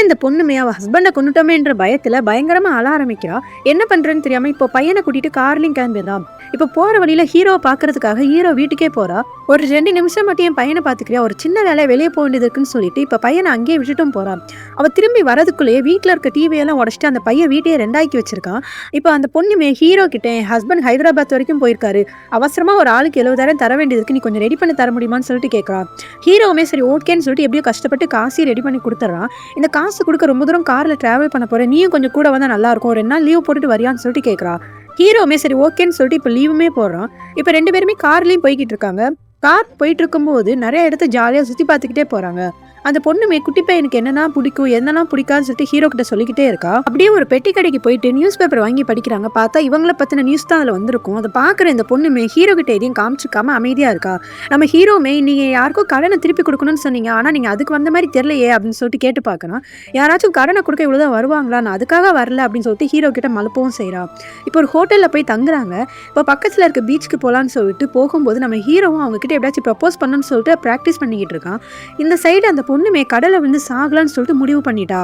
இந்த பொண்ணுமே அவ ஹஸ்பண்டை கொண்டுட்டோமேன்ற பயத்துல பயங்கரமா அழ ஆரம்பிக்கிறா. என்ன பண்றேன்னு தெரியாம இப்போ பையனை கூட்டிட்டு கார்லையும் கிளம்பிதான். இப்போ போற வழியில ஹீரோவை பாக்குறதுக்காக ஹீரோ வீட்டுக்கே போறா. ஒரு 2 நிமிஷம் மட்டும் என் பையனை பாத்துக்கிறியா, ஒரு சின்ன வேலை வெளியே போக வேண்டியது இருக்குன்னு சொல்லிட்டு இப்ப பையனை அங்கேயே விட்டுட்டும் போறான். அவ திரும்பி வரதுக்குள்ளேயே வீட்டுல இருக்க டிவியெல்லாம் உடச்சிட்டு அந்த பையன் வீட்டையே 2ஆக்கி வச்சிருக்கான். இப்போ அந்த பொண்ணுமே ஹீரோ கிட்ட என் ஹஸ்பண்ட் ஹைதராபாத் வரைக்கும் போயிருக்காரு, அவசரமா ஒரு ஆளுக்கு 70,000 தர வேண்டியது இருக்கு, நீ கொஞ்சம் ரெடி பண்ணி தர முடியுமான்னு சொல்லிட்டு கேட்கறான். ஹீரோவுமே சரி ஓகேன்னு சொல்லிட்டு எப்படியோ கஷ்டப்பட்டு காசையும் ரெடி பண்ணி கொடுத்துட்றான். இந்த காசு கொடுக்க ரொம்ப தூரம் கார்ல டிராவல் பண்ண போறேன், நீயும் கொஞ்சம் கூட வந்தா நல்லா இருக்கும், 2 நாள் லீவ் போட்டுட்டு வரியான்னு சொல்லிட்டு கேட்கறா. ஹீரோவுமே சரி ஓகேன்னு சொல்லிட்டு இப்போ லீவுமே போடுறான். இப்போ 2 பேருமே கார்லயும் போய்கிட்டு இருக்காங்க. கார் போயிட்டு இருக்கும்போது நிறைய இடத்த ஜாலியா சுத்தி பார்த்துக்கிட்டே போறாங்க. அந்த பொண்ணுமே குட்டி பையனுக்கு என்னென்ன பிடிக்கும் என்னெல்லாம் பிடிக்காதுன்னு சொல்லிட்டு ஹீரோ கிட்ட சொல்லிக்கிட்டே இருக்கா. அப்படியே ஒரு பெட்டி கடைக்கு போயிட்டு நியூஸ் பேப்பர் வாங்கி படிக்கிறாங்க. பார்த்தா இவங்கள பத்தின நியூஸ் தான் அதுல வந்திருக்கும். அதை பாக்குற இந்த பொண்ணுமே ஹீரோ கிட்ட எதையும் காமிச்சிக்காம அமைதியா இருக்கா. நம்ம ஹீரோமே நீங்க யாருக்கும் கடனை திருப்பி கொடுக்கணும்னு சொன்னீங்க, ஆனா நீங்க அதுக்கு வந்த மாதிரி தெரியலையே அப்படின்னு சொல்லிட்டு கேட்டு பார்க்கணும். யாராச்சும் கடனை கொடுக்க இவ்வளவுதான் வருவாங்களா, நான் அதுக்காக வரல அப்படின்னு சொல்லிட்டு ஹீரோ கிட்ட மலுப்பவும் செய்யறா. இப்போ ஒரு ஹோட்டல்ல போய் தங்குறாங்க. இப்போ பக்கத்துல இருக்க பீச்சுக்கு போலான்னு சொல்லிட்டு போகும்போது நம்ம ஹீரோவும் அவங்க கிட்ட எப்படியாச்சும் ப்ரப்போஸ் பண்ணணும்னு சொல்லிட்டு பிராக்டிஸ் பண்ணிக்கிட்டு இருக்கான். இந்த சைடு அந்த பொண்ணுமே கடலை வந்து சாகலான்னு சொல்லிட்டு முடிவு பண்ணிட்டா.